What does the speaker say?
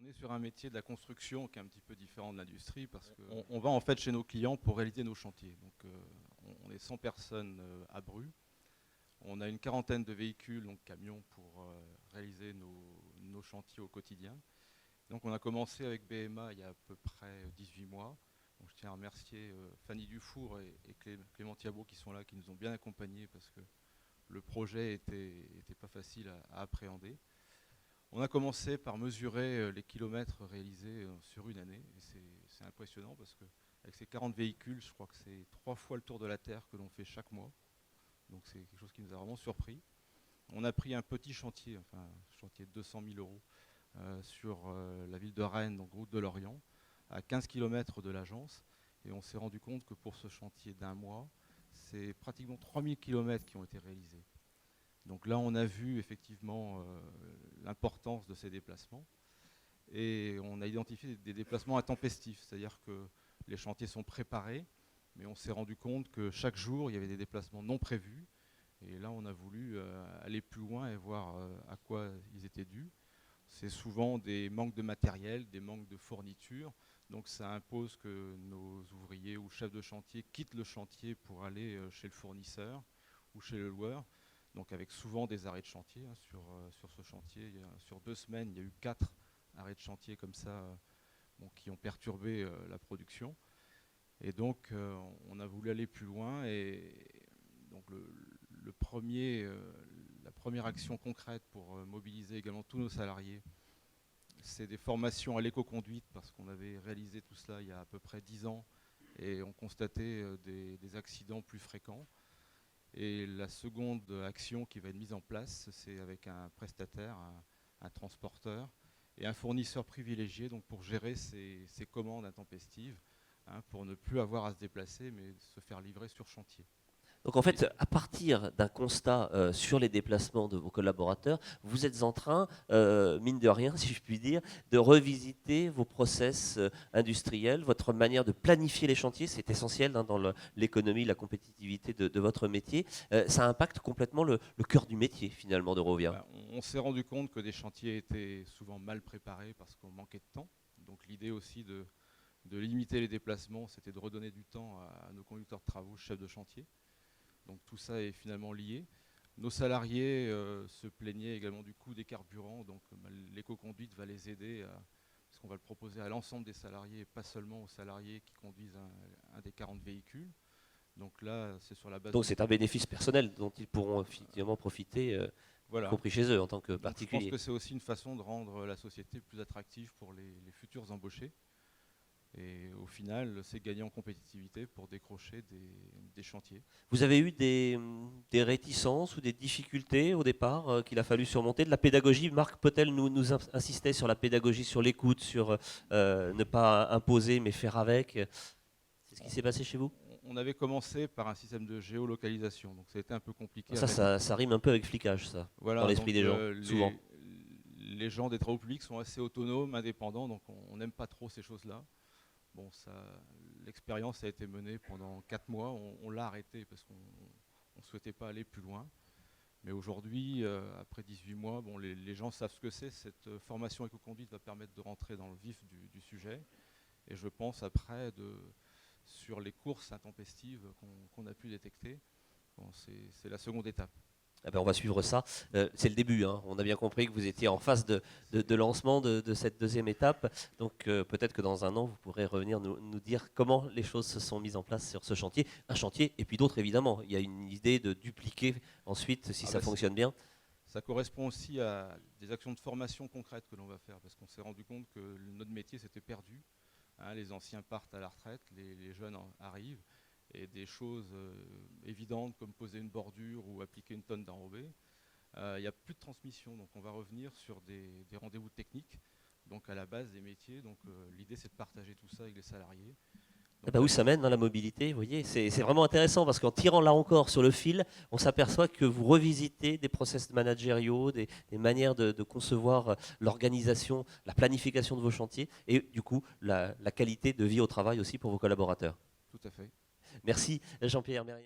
est sur un métier de la construction qui est un petit peu différent de l'industrie parce qu'on va en fait chez nos clients pour réaliser nos chantiers. Donc on est 100 personnes à Bru. On a une quarantaine de véhicules, donc camions, pour réaliser nos chantiers au quotidien. Donc on a commencé avec BMA il y a à peu près 18 mois. Donc je tiens à remercier Fanny Dufour et Clément Thiabaut qui sont là, qui nous ont bien accompagnés parce que le projet était pas facile à appréhender. On a commencé par mesurer les kilomètres réalisés sur une année. Et c'est impressionnant parce qu'avec ces 40 véhicules, je crois que c'est 3 fois le tour de la Terre que l'on fait chaque mois. Donc c'est quelque chose qui nous a vraiment surpris. On a pris un petit chantier, enfin un chantier de 200 000 euros sur la ville de Rennes, donc route de Lorient, à 15 km de l'agence. Et on s'est rendu compte que pour ce chantier d'un mois, c'est pratiquement 3000 km qui ont été réalisés. Donc là, on a vu effectivement l'importance de ces déplacements. Et on a identifié des déplacements intempestifs, c'est-à-dire que les chantiers sont préparés, mais on s'est rendu compte que chaque jour, il y avait des déplacements non prévus. Et là, on a voulu aller plus loin et voir à quoi ils étaient dus. C'est souvent des manques de matériel, des manques de fournitures. Donc ça impose que nos ouvriers ou chefs de chantier quittent le chantier pour aller chez le fournisseur ou chez le loueur. Donc avec souvent des arrêts de chantier. Sur ce chantier, sur 2 semaines, il y a eu 4 arrêts de chantier comme ça qui ont perturbé la production. Et donc on a voulu aller plus loin. Et donc la première action concrète pour mobiliser également tous nos salariés, c'est des formations à l'éco-conduite parce qu'on avait réalisé tout cela il y a à peu près 10 ans et on constatait des accidents plus fréquents. Et la seconde action qui va être mise en place, c'est avec un prestataire, un transporteur et un fournisseur privilégié donc pour gérer ces commandes intempestives, pour ne plus avoir à se déplacer mais se faire livrer sur chantier. Donc en fait, à partir d'un constat sur les déplacements de vos collaborateurs, vous êtes en train, mine de rien, si je puis dire, de revisiter vos process industriels, votre manière de planifier les chantiers, c'est essentiel dans l'économie, la compétitivité de votre métier. Ça impacte complètement le cœur du métier finalement de Rovia. On s'est rendu compte que des chantiers étaient souvent mal préparés parce qu'on manquait de temps. Donc l'idée aussi de limiter les déplacements, c'était de redonner du temps à nos conducteurs de travaux, chefs de chantier. Donc tout ça est finalement lié. Nos salariés se plaignaient également du coût des carburants, donc l'éco-conduite va les aider, parce qu'on va le proposer à l'ensemble des salariés, pas seulement aux salariés qui conduisent un des 40 véhicules. Donc là, c'est sur la base... Donc c'est un bénéfice personnel dont ils pourront effectivement profiter, voilà, y compris chez eux en tant que particulier. Je pense que c'est aussi une façon de rendre la société plus attractive pour les futurs embauchés. Et au final, c'est gagner en compétitivité pour décrocher des chantiers. Vous avez eu des réticences ou des difficultés au départ qu'il a fallu surmonter? De la pédagogie, Marc Potel nous insistait sur la pédagogie, sur l'écoute, sur ne pas imposer mais faire avec. C'est ce qui s'est passé chez vous? On avait commencé par un système de géolocalisation, donc ça a été un peu compliqué. Ça rime un peu avec flicage, ça, voilà, dans l'esprit des gens, souvent. Les gens des travaux publics sont assez autonomes, indépendants, donc on n'aime pas trop ces choses-là. Bon, l'expérience a été menée pendant 4 mois, on l'a arrêté parce qu'on ne souhaitait pas aller plus loin. Mais aujourd'hui, après 18 mois, les gens savent ce que c'est. Cette formation éco-conduite va permettre de rentrer dans le vif du sujet. Et je pense après, sur les courses intempestives qu'on a pu détecter, c'est la seconde étape. Eh ben on va suivre ça. C'est le début. On a bien compris que vous étiez en phase de lancement de cette deuxième étape. Donc peut-être que dans un an, vous pourrez revenir nous dire comment les choses se sont mises en place sur ce chantier. Un chantier et puis d'autres évidemment. Il y a une idée de dupliquer ensuite si ça fonctionne bien. Ça correspond aussi à des actions de formation concrètes que l'on va faire parce qu'on s'est rendu compte que notre métier s'était perdu. Les anciens partent à la retraite, les jeunes arrivent. Et des choses évidentes comme poser une bordure ou appliquer une tonne d'enrobé, il n'y a plus de transmission. Donc on va revenir sur des rendez-vous techniques, donc à la base des métiers. Donc l'idée c'est de partager tout ça avec les salariés. Où ça mène dans la mobilité, vous voyez, c'est vraiment intéressant parce qu'en tirant là encore sur le fil, on s'aperçoit que vous revisitez des process managériaux, des manières de concevoir l'organisation, la planification de vos chantiers et du coup la qualité de vie au travail aussi pour vos collaborateurs. Tout à fait. Merci Jean-Pierre Mérien.